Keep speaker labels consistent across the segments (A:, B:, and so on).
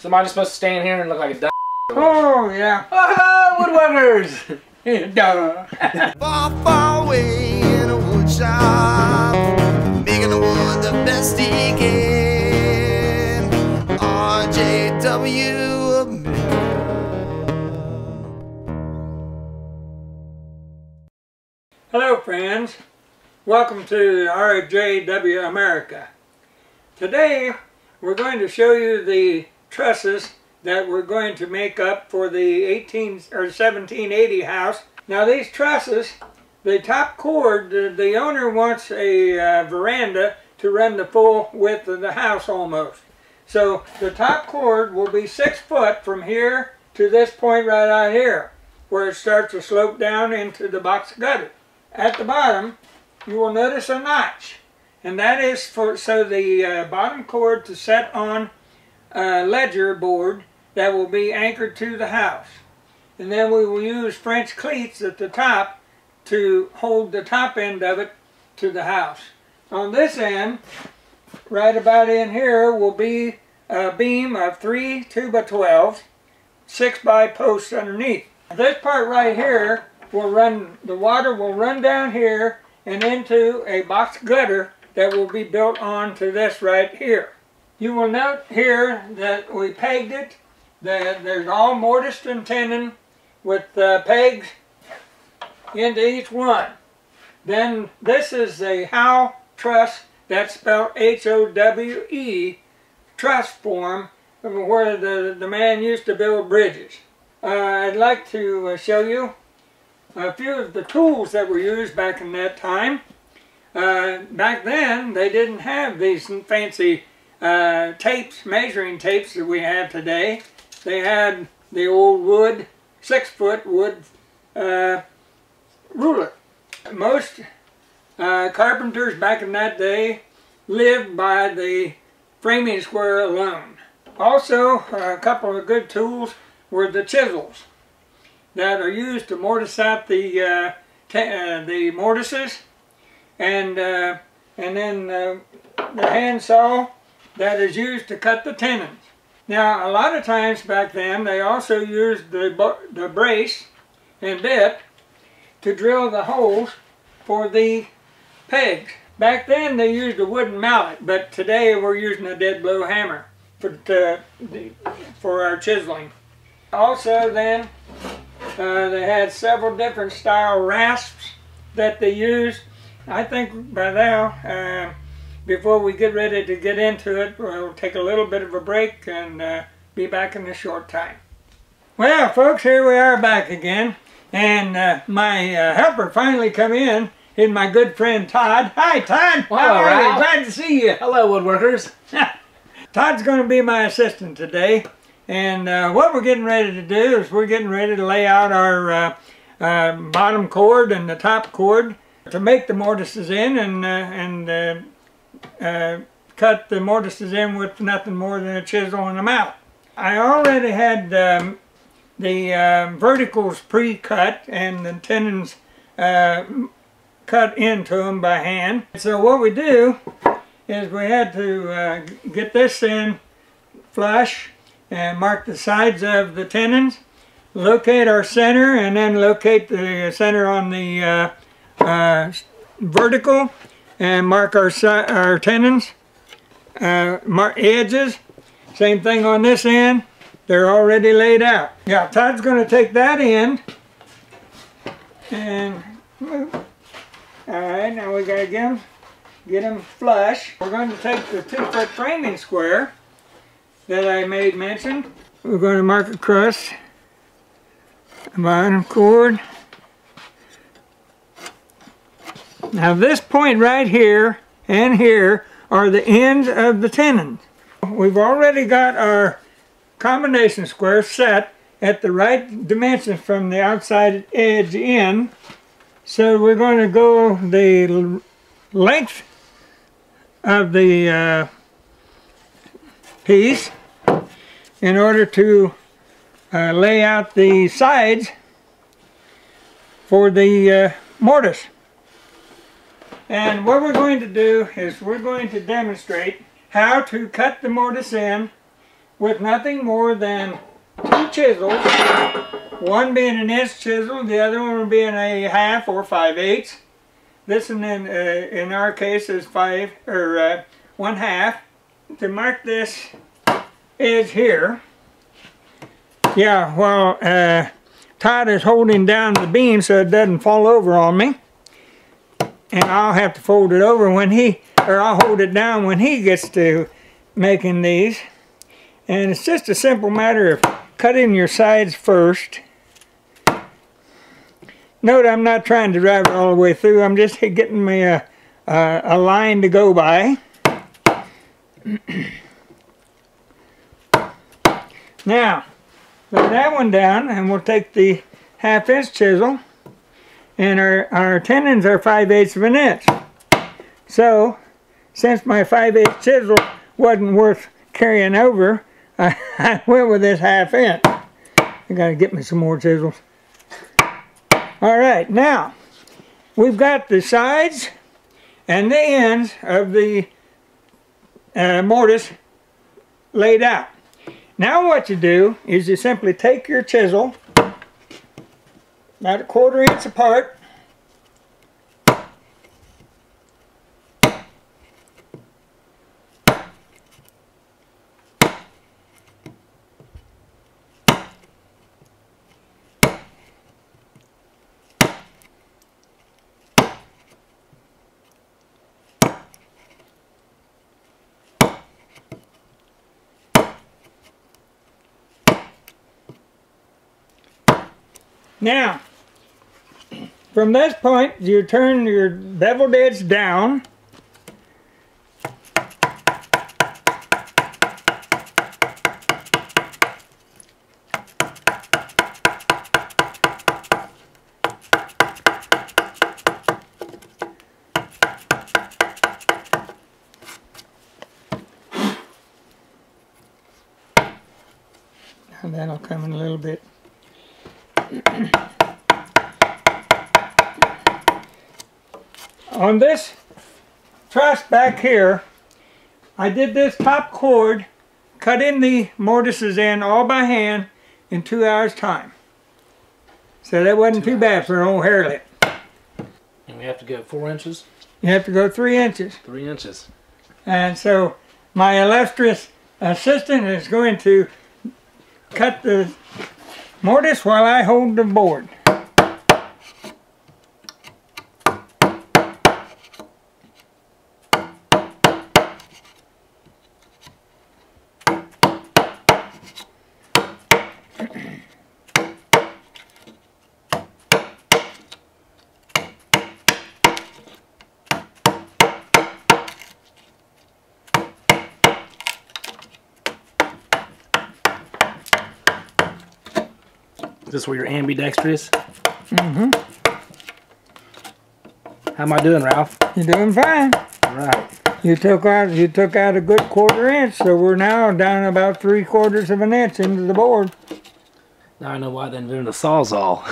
A: Somebody's supposed to stand here and look like a dumb.
B: Oh, yeah.
A: Woodworkers!
B: Duh.
C: Far, far away in a wood shop, making the wood the best he can. RJW America.
B: Hello, friends. Welcome to RJW America. Today, we're going to show you the trusses that we're going to make up for the 1780 house. Now these trusses, the top cord, the owner wants a veranda to run the full width of the house almost. So the top cord will be 6 foot from here to this point right out here, where it starts to slope down into the box gutter. At the bottom, you will notice a notch, and that is for so the bottom cord to set on a ledger board that will be anchored to the house. And then we will use French cleats at the top to hold the top end of it to the house. On this end, right about in here, will be a beam of 3 2x12s, 6x posts underneath. This part right here will run, the water will run down here and into a box gutter that will be built onto this right here. You will note here that we pegged it. There's all mortised and tenon with pegs into each one. Then this is a Howe truss, that's spelled H-O-W-E, truss form, where the man used to build bridges. I'd like to show you a few of the tools that were used back in that time. Back then, they didn't have these fancy tapes, measuring tapes that we have today. They had the old wood, 6-foot wood ruler. Most carpenters back in that day lived by the framing square alone. Also, a couple of good tools were the chisels that are used to mortise out the mortises, and then the handsaw that is used to cut the tenons. Now, a lot of times back then, they also used the brace and bit to drill the holes for the pegs. Back then, they used a wooden mallet, but today we're using a dead blow hammer for our chiseling. Also, then, they had several different style rasps that they used. I think by now, before we get ready to get into it, we'll take a little bit of a break and be back in a short time. Well, folks, here we are back again, and my helper finally come in. He's my good friend Todd. Hi, Todd.
A: Well,
B: how are you?
A: Ralph.
B: Glad to see you.
A: Hello, woodworkers.
B: Todd's going to be my assistant today, and what we're getting ready to do is we're getting ready to lay out our bottom cord and the top cord to make the mortises in, and cut the mortises in with nothing more than a chisel and a mallet. I already had the verticals pre-cut and the tenons cut into them by hand. So what we do is we had to get this in flush and mark the sides of the tenons, locate our center, and then locate the center on the vertical, and mark our tenons, mark edges. Same thing on this end. They're already laid out. Yeah, Todd's going to take that end and move. All right, now we got to get them flush. We're going to take the 2-foot framing square that I made mention. We're going to mark across the bottom cord. Now this point right here and here are the ends of the tenons. We've already got our combination square set at the right dimensions from the outside edge in. So we're going to go the length of the piece in order to lay out the sides for the mortise. And what we're going to do is we're going to demonstrate how to cut the mortise in with nothing more than 2 chisels, one being an inch chisel, the other one being a 1/2 or 5/8. This one in our case is 1/2 to mark this edge here. Yeah, well, Todd is holding down the beam so it doesn't fall over on me, and I'll have to fold it over when I'll hold it down when he gets to making these. And it's just a simple matter of cutting your sides first. Note I'm not trying to drive it all the way through. I'm just getting me a line to go by. Now, lay that one down, and we'll take the 1/2 inch chisel, and our tendons are 5/8 of an inch. So, since my 5/8 chisel wasn't worth carrying over, I went with this 1/2 inch. I gotta get me some more chisels. Alright, now we've got the sides and the ends of the mortise laid out. Now what you do is you simply take your chisel about a 1/4 inch apart, now, from this point, you turn your beveled edge down. And that'll come in a little bit. On this truss back here, I did this top cord, cut in the mortises in all by hand in 2 hours time. So that wasn't too bad for an old hairlet.
A: And we have to go 4 inches?
B: You have to go 3 inches.
A: 3 inches.
B: And so my illustrious assistant is going to cut the mortise while I hold the board.
A: Is this where you're ambidextrous?
B: Mm-hmm.
A: How am I doing, Ralph?
B: You're doing fine.
A: All right.
B: You took out a good 1/4 inch, so we're now down about 3/4 of an inch into the board.
A: Now I know why they invented a sawzall.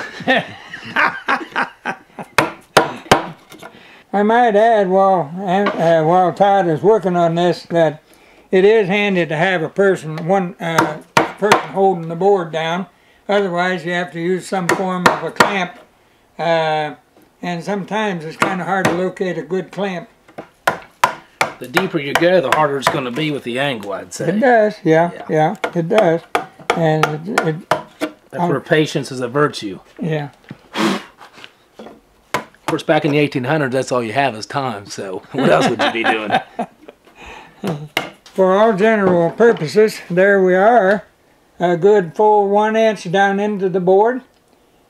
B: I might add, while Todd is working on this, that it is handy to have a person holding the board down. Otherwise, you have to use some form of a clamp, and sometimes it's kind of hard to locate a good clamp.
A: The deeper you go, the harder it's going to be with the angle, I'd say.
B: It does, yeah, it does. And
A: that's where patience is a virtue.
B: Yeah.
A: Of course, back in the 1800s, that's all you have is time, so what else would you be doing?
B: For all general purposes, there we are. A good full 1 inch down into the board,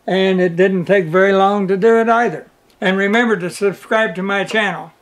B: and it didn't take very long to do it either. And remember to subscribe to my channel.